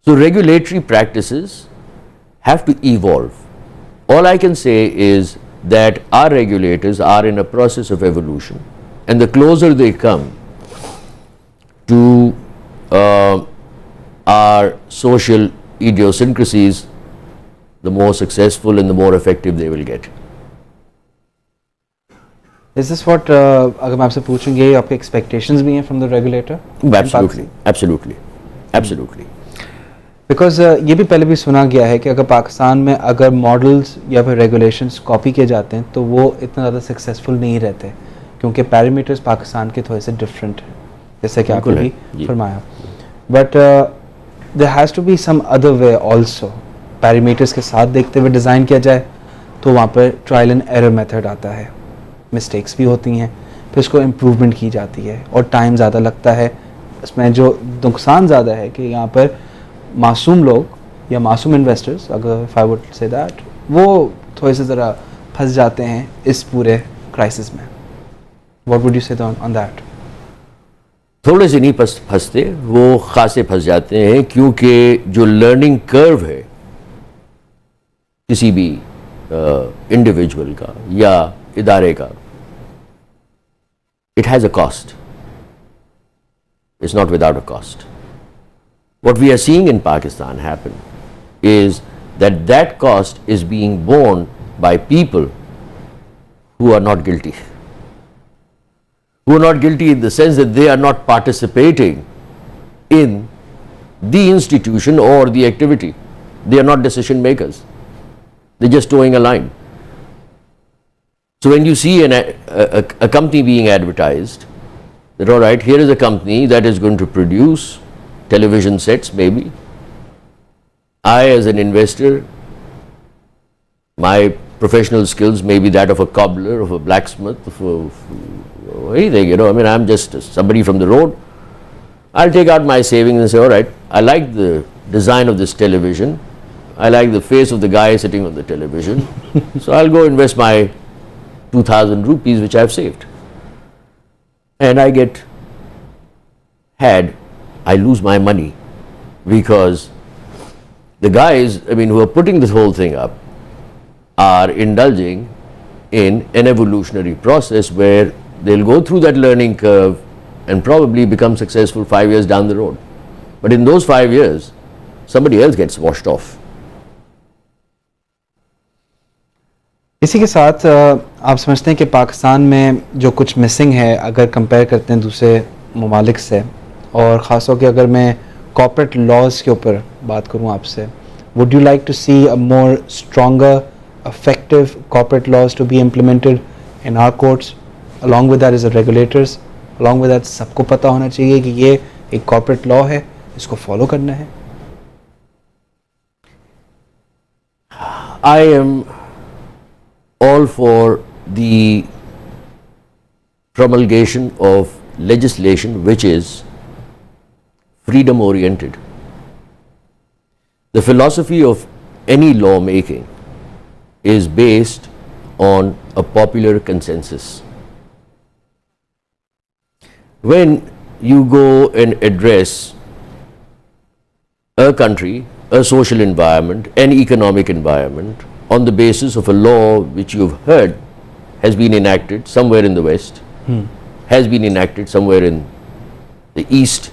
So regulatory practices have to evolve. All I can say is that our regulators are in a process of evolution, and the closer they come to our social idiosyncrasies, the more successful and the more effective they will get. Is this what अगर मैं आपसे पूछूंगी आपके expectations भी हैं from the regulator? Absolutely, absolutely, absolutely. Because ये भी पहले भी सुना गया है कि अगर पाकिस्तान में अगर मॉडल्स या फिर रेगुलेशंस कॉपी किए जाते हैं तो वो इतना ज़्यादा सक्सेसफुल नहीं रहते क्योंकि पैरामीटर्स पाकिस्तान के थोड़े से डिफरेंट हैं जैसे कि आपने भी फरमाया. But there has to be some other way also. Parameters के साथ देखते हुए डिज़ाइन किया जाए तो वहाँ पर ट्रायल एंड एरर मेथड आता है, मिस्टेक्स भी होती हैं, फिर उसको इम्प्रूवमेंट की जाती है और टाइम ज़्यादा लगता है. इसमें जो नुकसान ज़्यादा है कि यहाँ पर मासूम लोग या मासूम इन्वेस्टर्स, अगर if I would say that, वो थोड़े से ज़रा फंस जाते हैं इस पूरे क्राइसिस में. व्हाट वुड यू से ऑन दैट? थोड़े से नहीं फंसते, वो खासे फंस जाते हैं क्योंकि जो लर्निंग कर्व है किसी भी इंडिविजुअल का या इदारे का, it has a cost. It's not without a cost. What we are seeing in Pakistan happen is that cost is being borne by people who are not guilty. Who are not guilty in the sense that they are not participating in the institution or the activity. They are not decision makers. They're just towing a line. So when you see a company being advertised, that all right, here is a company that is going to produce television sets, maybe. I, as an investor, my professional skills may be that of a cobbler, of a blacksmith, of anything, you know. I mean, I'm just somebody from the road. I'll take out my savings and say, all right, I like the design of this television. I like the face of the guy sitting on the television. So I'll go invest my 2,000 rupees which I've saved. And I get I lose my money because the guys, I mean, who are putting this whole thing up are indulging in an evolutionary process where they'll go through that learning curve and probably become successful 5 years down the road. But in those 5 years, somebody else gets washed off. इसी के साथ आप समझते हैं कि पाकिस्तान में जो कुछ मिसिंग है अगर कंपेयर करते हैं दूसरे ममालिक से, और ख़ास तौर के अगर मैं कॉर्पोरेट लॉज के ऊपर बात करूं आपसे, would you like to see a more stronger effective corporate laws to be implemented in our courts? Along with that is the regulators, along with that सबको पता होना चाहिए कि ये एक corporate law है, इसको follow करना है. I am all for the promulgation of legislation which is freedom oriented. The philosophy of any law making is based on a popular consensus. When you go and address a country, a social environment, an economic environment on the basis of a law which you've heard has been enacted somewhere in the West, has been enacted somewhere in the East,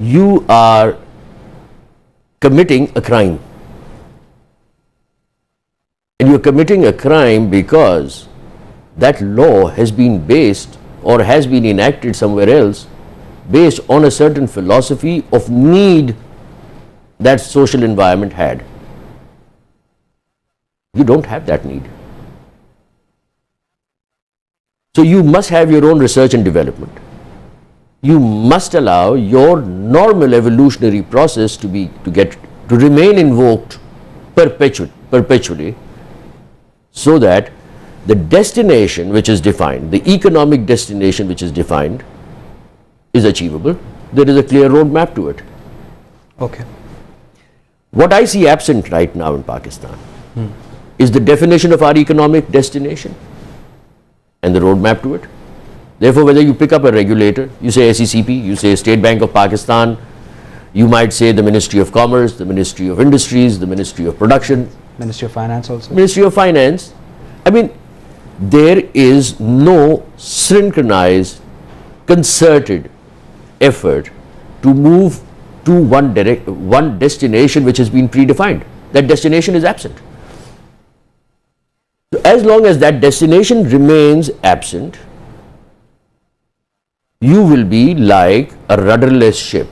you are committing a crime. And you're committing a crime because that law has been based or has been enacted somewhere else based on a certain philosophy of need that social environment had. You don't have that need. So you must have your own research and development. You must allow your normal evolutionary process to remain invoked perpetually, so that the destination which is defined, the economic destination which is defined, is achievable. There is a clear roadmap to it. Okay. What I see absent right now in Pakistan is the definition of our economic destination and the roadmap to it. Therefore, whether you pick up a regulator, you say SECP, you say State Bank of Pakistan, You might say the Ministry of Commerce, the Ministry of Industries, the Ministry of Production, Ministry of Finance also. Ministry of Finance. I mean, there is no synchronized, concerted effort to move to one destination which has been predefined. That destination is absent. So as long as that destination remains absent, you will be like a rudderless ship.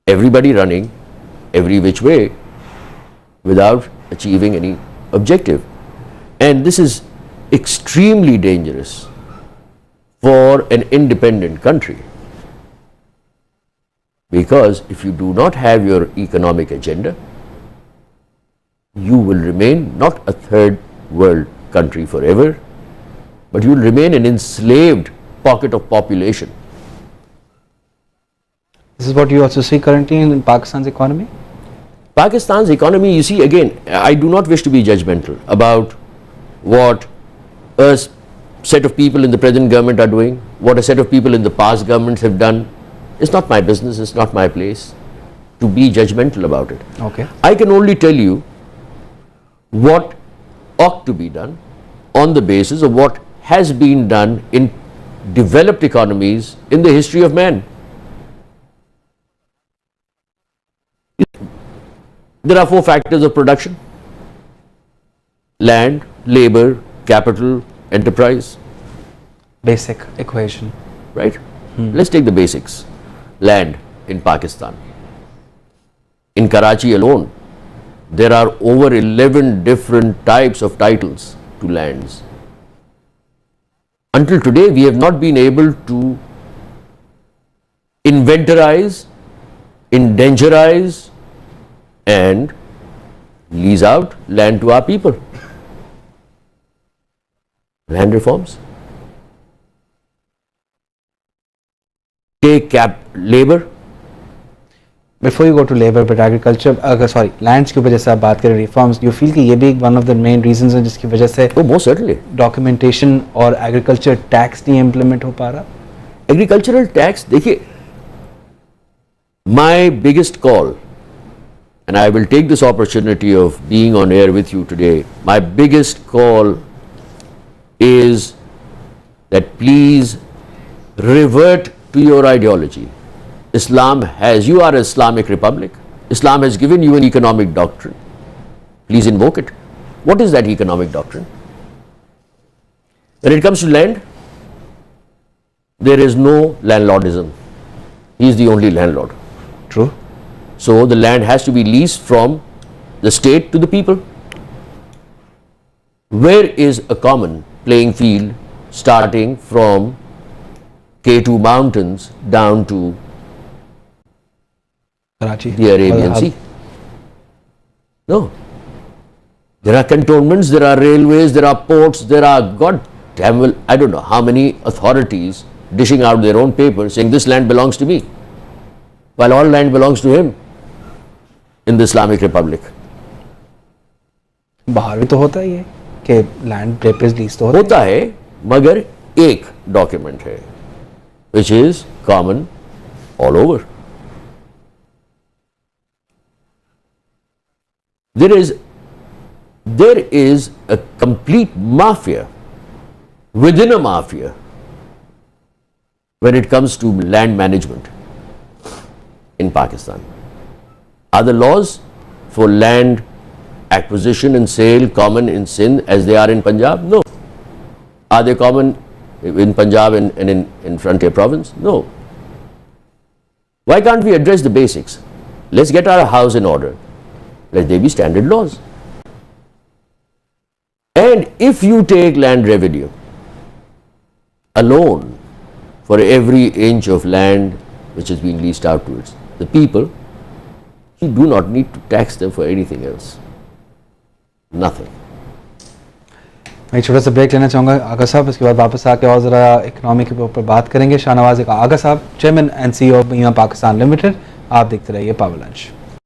Everybody running every which way without achieving any objective. And this is extremely dangerous for an independent country. Because if you do not have your economic agenda, you will remain not a third world country forever, but you will remain an enslaved pocket of population. This is what you also see currently in Pakistan's economy? Pakistan's economy, you see, again, I do not wish to be judgmental about what a set of people in the present government are doing, what a set of people in the past governments have done. It's not my business, it's not my place to be judgmental about it. Okay. I can only tell you what ought to be done on the basis of what has been done in developed economies in the history of man. There are 4 factors of production: land, labor, capital, enterprise. Basic equation. Right? Let's take the basics. Land in Pakistan. In Karachi alone, there are over 11 different types of titles to lands. Until today, we have not been able to inventorize, endangerize, and lease out land to our people. Land reforms. Take labor. Before you go to labor, but agriculture, lands के ऊपर जैसे आप बात करें reforms, you feel कि ये भी one of the main reasons है जिसकी वजह से Oh, most certainly. documentation और agriculture tax नहीं implement हो पा रहा? Agricultural tax, देखिए, my biggest call, and I will take this opportunity of being on air with you today, my biggest call is that please revert to your ideology. Islam has, you are an Islamic republic. Islam has given you an economic doctrine. Please invoke it. What is that economic doctrine? When it comes to land, there is no landlordism. He is the only landlord. True. So the land has to be leased from the state to the people. Where is a common playing field starting from K2 mountains down to Karachi. the Arabian Sea? No. There are cantonments, there are railways, there are ports, there are God damn well, I don't know how many authorities dishing out their own papers saying this land belongs to me, while all land belongs to him in the Islamic Republic. बाहर भी तो होता है ये कि land papers lease तो होता है, मगर एक डॉक्यूमेंट है which is common all over. There is a complete mafia within a mafia when it comes to land management in Pakistan. Are the laws for land acquisition and sale common in Sindh as they are in Punjab? No. Are they common in Punjab and in Frontier Province? No. Why can't we address the basics? Let's get our house in order. Let there be standard laws. And if you take land revenue alone for every inch of land which is being leased out to the people, you do not need to tax them for anything else. Nothing. मैं छोटा सा break लेना चाहूँगा आगा साहब, इसके बाद वापस आके और ज़रा इकोनॉमी के ऊपर बात करेंगे। शाहनवाज आगा साहब, चेयरमैन एंड CEO बीमा पाकिस्तान लिमिटेड। आप देखते रहिए पावर लंच।